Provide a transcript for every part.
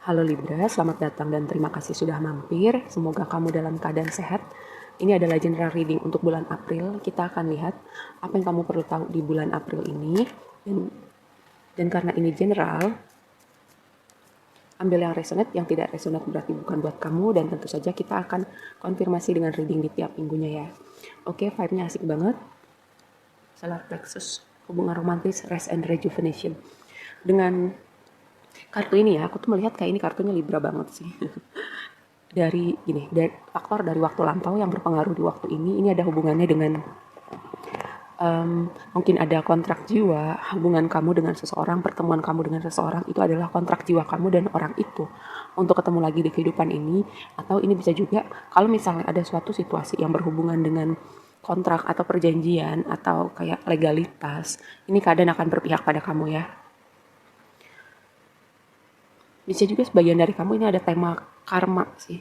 Halo Libra, selamat datang dan terima kasih sudah mampir. Semoga kamu dalam keadaan sehat. Ini adalah general reading untuk bulan April. Kita akan lihat apa yang kamu perlu tahu di bulan April ini. Dan karena ini general, ambil yang resonate, yang tidak resonate berarti bukan buat kamu. Dan tentu saja kita akan konfirmasi dengan reading di tiap minggunya ya. Oke, vibe-nya asik banget. Solar plexus, hubungan romantis, rest and rejuvenation. Dengan kartu ini ya, aku tuh melihat kayak ini kartunya Libra banget sih. dari faktor dari waktu lampau yang berpengaruh di waktu ini ada hubungannya dengan mungkin ada kontrak jiwa, hubungan kamu dengan seseorang, pertemuan kamu dengan seseorang itu adalah kontrak jiwa kamu dan orang itu untuk ketemu lagi di kehidupan ini. Atau ini bisa juga kalau misalnya ada suatu situasi yang berhubungan dengan kontrak atau perjanjian atau kayak legalitas, ini keadaan akan berpihak pada kamu ya. Bisa juga sebagian dari kamu ini ada tema karma sih.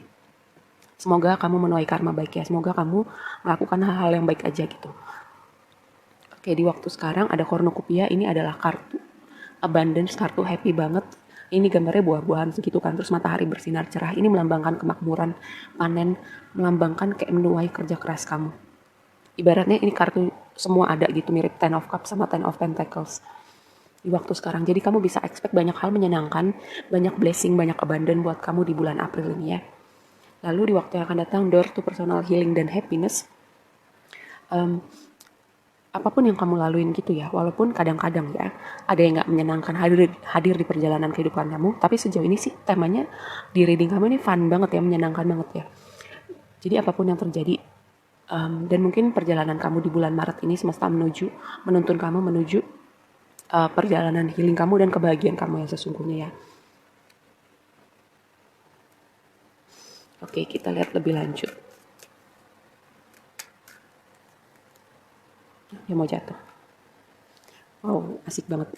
Semoga kamu menuai karma baik ya. Semoga kamu melakukan hal-hal yang baik aja gitu. Oke, di waktu sekarang ada cornucopia. Ini adalah kartu abundance, kartu happy banget. Ini gambarnya buah-buahan segitu kan. Terus matahari bersinar cerah. Ini melambangkan kemakmuran, panen. Melambangkan kayak menuai kerja keras kamu. Ibaratnya ini kartu semua ada gitu. Mirip Ten of Cups sama Ten of Pentacles di waktu sekarang. Jadi kamu bisa expect banyak hal menyenangkan, banyak blessing, banyak abundance buat kamu di bulan April ini ya. Lalu di waktu yang akan datang, door to personal healing dan happiness. Apapun yang kamu laluin gitu ya, walaupun kadang-kadang ya ada yang gak menyenangkan hadir di perjalanan kehidupan kamu, tapi sejauh ini sih temanya di reading kamu ini fun banget ya, menyenangkan banget ya. Jadi apapun yang terjadi, dan mungkin perjalanan kamu di bulan Maret ini semesta menuntun kamu menuju perjalanan healing kamu dan kebahagiaan kamu yang sesungguhnya ya. Oke, kita lihat lebih lanjut. Dia mau jatuh. Wow, asik banget.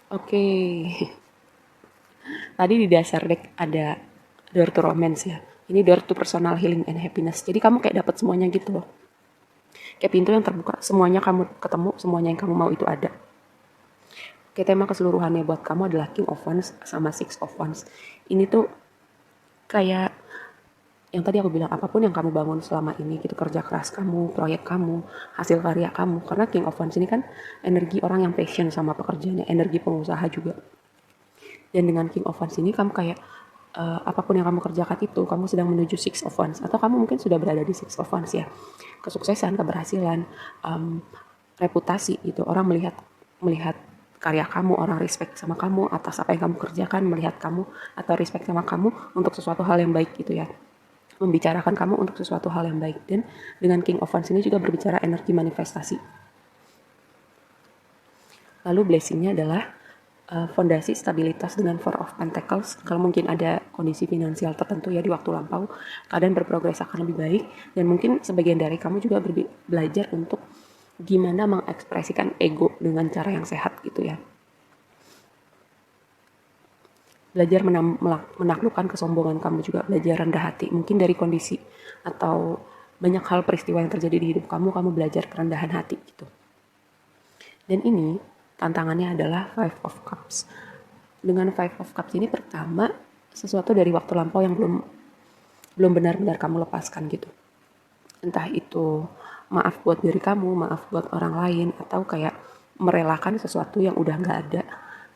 Oke. Tadi di dasar deck ada door to romance ya. Ini door to personal healing and happiness. Jadi kamu kayak dapat semuanya gitu loh. Kayak pintu yang terbuka, semuanya kamu ketemu, semuanya yang kamu mau itu ada. Oke, tema keseluruhannya buat kamu adalah King of Wands sama Six of Wands. Ini tuh kayak yang tadi aku bilang, apapun yang kamu bangun selama ini gitu, kerja keras kamu, proyek kamu, hasil karya kamu. Karena King of Wands ini kan energi orang yang passion sama pekerjaannya, energi pengusaha juga. Dan dengan King of Wands ini kamu kayak apapun yang kamu kerjakan itu, kamu sedang menuju Six of Wands. Atau kamu mungkin sudah berada di Six of Wands ya. Kesuksesan, keberhasilan, reputasi gitu. Orang melihat karya kamu, orang respect sama kamu atas apa yang kamu kerjakan, melihat kamu atau respect sama kamu untuk sesuatu hal yang baik gitu ya. Membicarakan kamu untuk sesuatu hal yang baik. Dan dengan King of Wands ini juga berbicara energi manifestasi. Lalu blessingnya adalah fondasi stabilitas dengan Four of Pentacles. Kalau mungkin ada kondisi finansial tertentu ya di waktu lampau, keadaan berprogres akan lebih baik. Dan mungkin sebagian dari kamu juga belajar untuk gimana mengekspresikan ego dengan cara yang sehat gitu ya. Belajar menaklukkan kesombongan kamu juga, belajar rendah hati. Mungkin dari kondisi atau banyak hal peristiwa yang terjadi di hidup kamu belajar kerendahan hati gitu. Dan ini tantangannya adalah Five of Cups. Dengan Five of Cups ini pertama, sesuatu dari waktu lampau yang belum benar-benar kamu lepaskan gitu. Entah itu maaf buat diri kamu, maaf buat orang lain, atau kayak merelakan sesuatu yang udah gak ada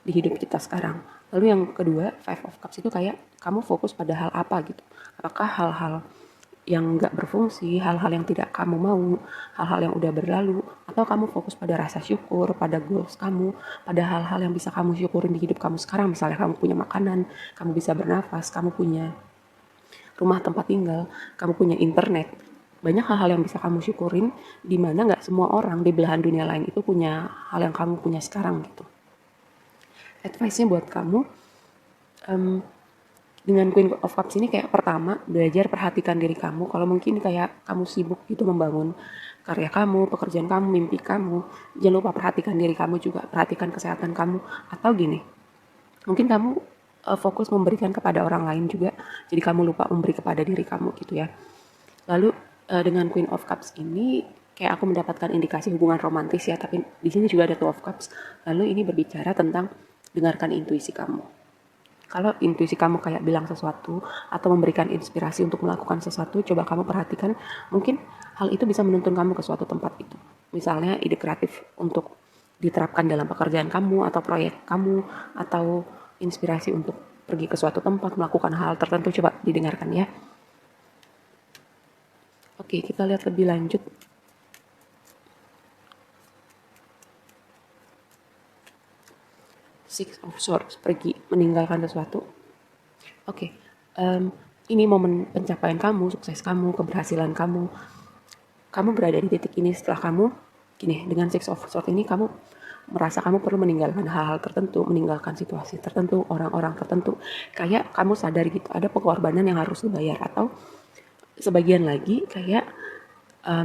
di hidup kita sekarang. Lalu yang kedua, Five of Cups itu kayak kamu fokus pada hal apa gitu. Apakah hal-hal yang gak berfungsi, hal-hal yang tidak kamu mau, hal-hal yang udah berlalu, atau kamu fokus pada rasa syukur, pada goals kamu, pada hal-hal yang bisa kamu syukurin di hidup kamu sekarang. Misalnya kamu punya makanan, kamu bisa bernafas, kamu punya rumah tempat tinggal, kamu punya internet. Banyak hal-hal yang bisa kamu syukurin, di mana gak semua orang di belahan dunia lain itu punya hal yang kamu punya sekarang gitu. Advice-nya buat kamu, dengan Queen of Cups ini kayak pertama belajar perhatikan diri kamu. Kalau mungkin kayak kamu sibuk gitu membangun karya kamu, pekerjaan kamu, mimpi kamu, jangan lupa perhatikan diri kamu juga, perhatikan kesehatan kamu. Atau gini, mungkin kamu fokus memberikan kepada orang lain juga, jadi kamu lupa memberi kepada diri kamu gitu ya. Lalu dengan Queen of Cups ini kayak aku mendapatkan indikasi hubungan romantis ya, tapi di sini juga ada Two of Cups. Lalu ini berbicara tentang dengarkan intuisi kamu. Kalau intuisi kamu kayak bilang sesuatu atau memberikan inspirasi untuk melakukan sesuatu, coba kamu perhatikan, mungkin hal itu bisa menuntun kamu ke suatu tempat itu. Misalnya ide kreatif untuk diterapkan dalam pekerjaan kamu atau proyek kamu, atau inspirasi untuk pergi ke suatu tempat melakukan hal tertentu. Coba didengarkan ya. Oke, kita lihat lebih lanjut. Six of Swords, pergi, meninggalkan sesuatu. Oke, ini momen pencapaian kamu, sukses kamu, keberhasilan kamu. Kamu berada di titik ini setelah kamu, gini, dengan Six of Swords ini kamu merasa kamu perlu meninggalkan hal-hal tertentu, meninggalkan situasi tertentu, orang-orang tertentu. Kayak kamu sadar gitu, ada pengorbanan yang harus dibayar. Atau sebagian lagi kayak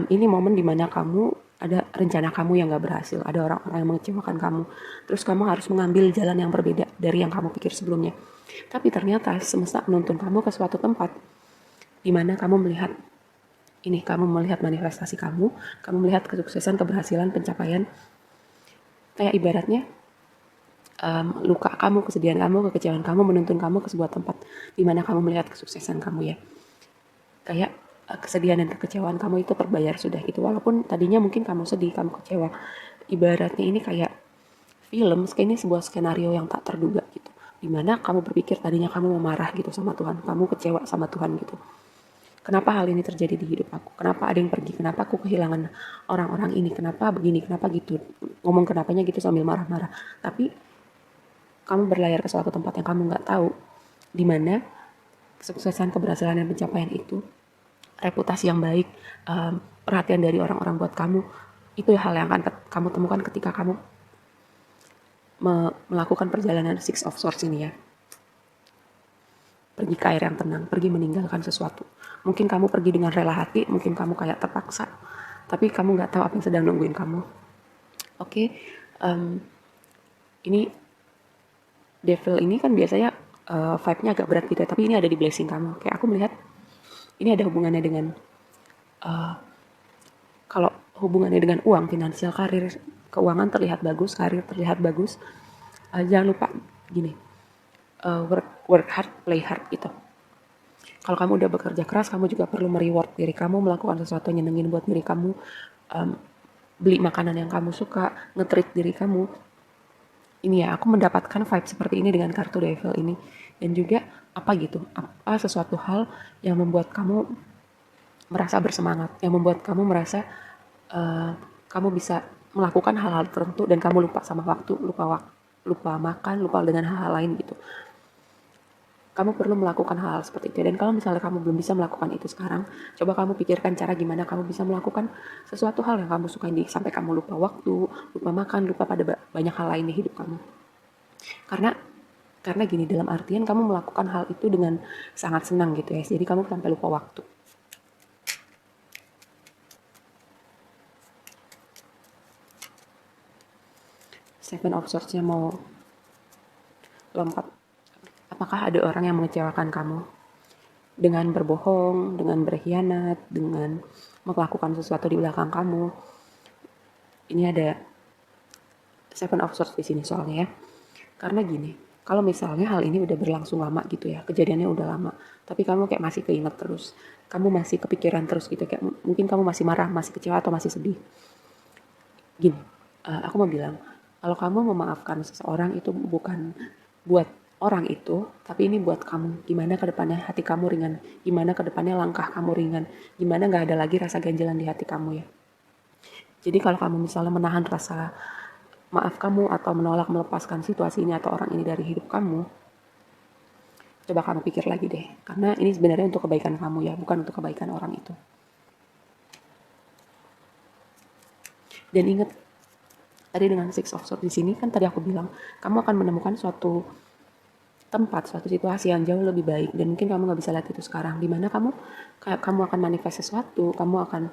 ini momen dimana kamu ada rencana kamu yang gak berhasil, ada orang-orang yang mengecewakan kamu, terus kamu harus mengambil jalan yang berbeda dari yang kamu pikir sebelumnya. Tapi ternyata semesta menuntun kamu ke suatu tempat dimana kamu melihat ini, kamu melihat manifestasi kamu melihat kesuksesan, keberhasilan, pencapaian. Kayak ibaratnya luka kamu, kesedihan kamu, kekecewaan kamu menuntun kamu ke sebuah tempat dimana kamu melihat kesuksesan kamu ya. Kayak kesedihan dan kekecewaan kamu itu terbayar sudah gitu, walaupun tadinya mungkin kamu sedih, kamu kecewa. Ibaratnya ini kayak film, ini sebuah skenario yang tak terduga gitu, dimana kamu berpikir tadinya kamu mau marah gitu sama Tuhan, kamu kecewa sama Tuhan gitu. Kenapa hal ini terjadi di hidup aku? Kenapa ada yang pergi? Kenapa aku kehilangan orang-orang ini? Kenapa begini? Kenapa gitu? Ngomong kenapanya gitu sambil marah-marah. Tapi kamu berlayar ke suatu tempat yang kamu nggak tahu, dimana kesuksesan, keberhasilan, dan pencapaian itu, reputasi yang baik, perhatian dari orang-orang buat kamu, itu hal yang akan kamu temukan ketika kamu melakukan perjalanan Six of Swords ini ya. Pergi ke air yang tenang, pergi meninggalkan sesuatu. Mungkin kamu pergi dengan rela hati, mungkin kamu kayak terpaksa, tapi kamu nggak tahu apa yang sedang nungguin kamu. Oke, ini devil ini kan biasanya vibe-nya agak berat gitu ya, tapi ini ada di blessing kamu. Kayak aku melihat ini ada hubungannya dengan kalau hubungannya dengan uang, finansial, karir, keuangan terlihat bagus, karir terlihat bagus. Jangan lupa gini, work hard, play hard gitu. Kalau kamu udah bekerja keras, kamu juga perlu mereward diri kamu, melakukan sesuatu yang nyenengin buat diri kamu, beli makanan yang kamu suka, nge-treat diri kamu. Ini ya, aku mendapatkan vibe seperti ini dengan kartu devil ini. Dan juga apa gitu, apa sesuatu hal yang membuat kamu merasa bersemangat, yang membuat kamu merasa kamu bisa melakukan hal-hal tertentu dan kamu lupa sama waktu, lupa makan, lupa dengan hal-hal lain gitu. Kamu perlu melakukan hal seperti itu. Dan kalau misalnya kamu belum bisa melakukan itu sekarang, coba kamu pikirkan cara gimana kamu bisa melakukan sesuatu hal yang kamu sukai sampai kamu lupa waktu, lupa makan, lupa pada banyak hal lain di hidup kamu. Karena gini, dalam artian kamu melakukan hal itu dengan sangat senang gitu ya. Jadi kamu sampai lupa waktu. Seven of Swords-nya mau lompat. Apakah ada orang yang mengecewakan kamu dengan berbohong, dengan berkhianat, dengan melakukan sesuatu di belakang kamu? Ini ada Seven of Swords di sini soalnya ya. Karena gini, kalau misalnya hal ini udah berlangsung lama gitu ya, kejadiannya udah lama, tapi kamu kayak masih keinget terus, kamu masih kepikiran terus gitu, kayak mungkin kamu masih marah, masih kecewa, atau masih sedih. Gini, aku mau bilang, kalau kamu memaafkan seseorang itu bukan buat orang itu, tapi ini buat kamu. Gimana ke depannya hati kamu ringan, gimana ke depannya langkah kamu ringan, gimana gak ada lagi rasa ganjelan di hati kamu ya. Jadi kalau kamu misalnya menahan rasa maaf kamu atau menolak melepaskan situasi ini atau orang ini dari hidup kamu, coba kamu pikir lagi deh. Karena ini sebenarnya untuk kebaikan kamu ya, bukan untuk kebaikan orang itu. Dan ingat, tadi dengan Six of Swords di sini kan tadi aku bilang, kamu akan menemukan suatu tempat, suatu situasi yang jauh lebih baik, dan mungkin kamu nggak bisa lihat itu sekarang, dimana kamu akan manifest sesuatu, kamu akan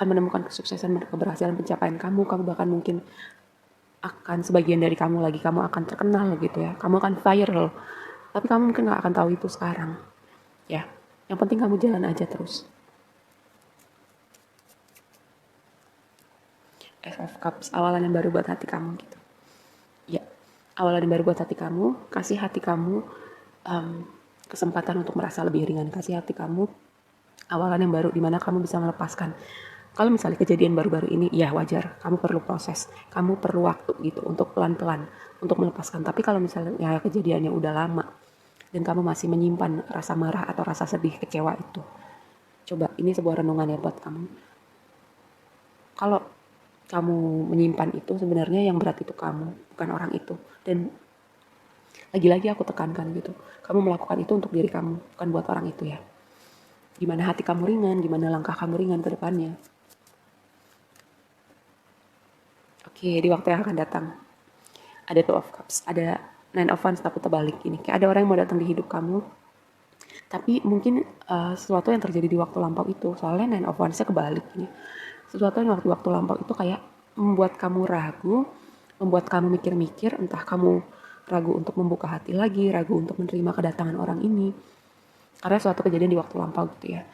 menemukan kesuksesan, keberhasilan, pencapaian kamu bahkan mungkin akan sebagian dari kamu lagi, kamu akan terkenal gitu ya, kamu akan viral, tapi kamu mungkin gak akan tahu itu sekarang ya. Yang penting kamu jalan aja terus. Ace of Cups, awalan yang baru buat hati kamu gitu ya. Awalan yang baru buat hati kamu, kasih hati kamu kesempatan untuk merasa lebih ringan, kasih hati kamu awalan yang baru dimana kamu bisa melepaskan. Kalau misalnya kejadian baru-baru ini, ya wajar, kamu perlu proses, kamu perlu waktu gitu untuk pelan-pelan untuk melepaskan. Tapi kalau misalnya ya, kejadiannya udah lama dan kamu masih menyimpan rasa marah atau rasa sedih, kecewa itu, coba ini sebuah renungan ya buat kamu. Kalau kamu menyimpan itu, sebenarnya yang berat itu kamu, bukan orang itu. Dan lagi-lagi aku tekankan gitu, kamu melakukan itu untuk diri kamu, bukan buat orang itu ya. Gimana hati kamu ringan, gimana langkah kamu ringan ke depannya. Oke, di waktu yang akan datang. Ada Two of Cups, ada Nine of Wands tapi terbalik ini. Kayak ada orang yang mau datang di hidup kamu, tapi mungkin sesuatu yang terjadi di waktu lampau itu, soalnya Nine of Wands-nya kebalik ini. Sesuatu yang waktu lampau itu kayak membuat kamu ragu, membuat kamu mikir-mikir, entah kamu ragu untuk membuka hati lagi, ragu untuk menerima kedatangan orang ini. Karena suatu kejadian di waktu lampau gitu ya.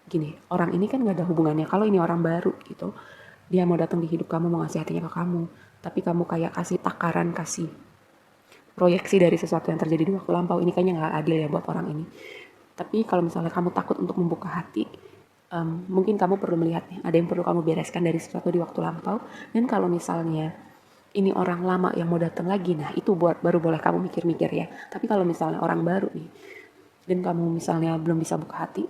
Gini, orang ini kan gak ada hubungannya. Kalau ini orang baru gitu, dia mau datang di hidup kamu, mau ngasih hatinya ke kamu, tapi kamu kayak kasih takaran, kasih proyeksi dari sesuatu yang terjadi di waktu lampau, ini kayaknya gak adil ya buat orang ini. Tapi kalau misalnya kamu takut untuk membuka hati, mungkin kamu perlu melihat nih, ada yang perlu kamu bereskan dari sesuatu di waktu lampau. Dan kalau misalnya ini orang lama yang mau datang lagi, nah itu baru boleh kamu mikir-mikir ya. Tapi kalau misalnya orang baru nih, dan kamu misalnya belum bisa buka hati,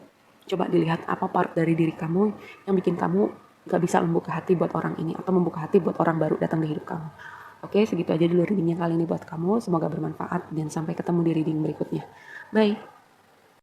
coba dilihat apa part dari diri kamu yang bikin kamu gak bisa membuka hati buat orang ini, atau membuka hati buat orang baru datang di hidup kamu. Oke, segitu aja dulu readingnya kali ini buat kamu. Semoga bermanfaat dan sampai ketemu di reading berikutnya. Bye.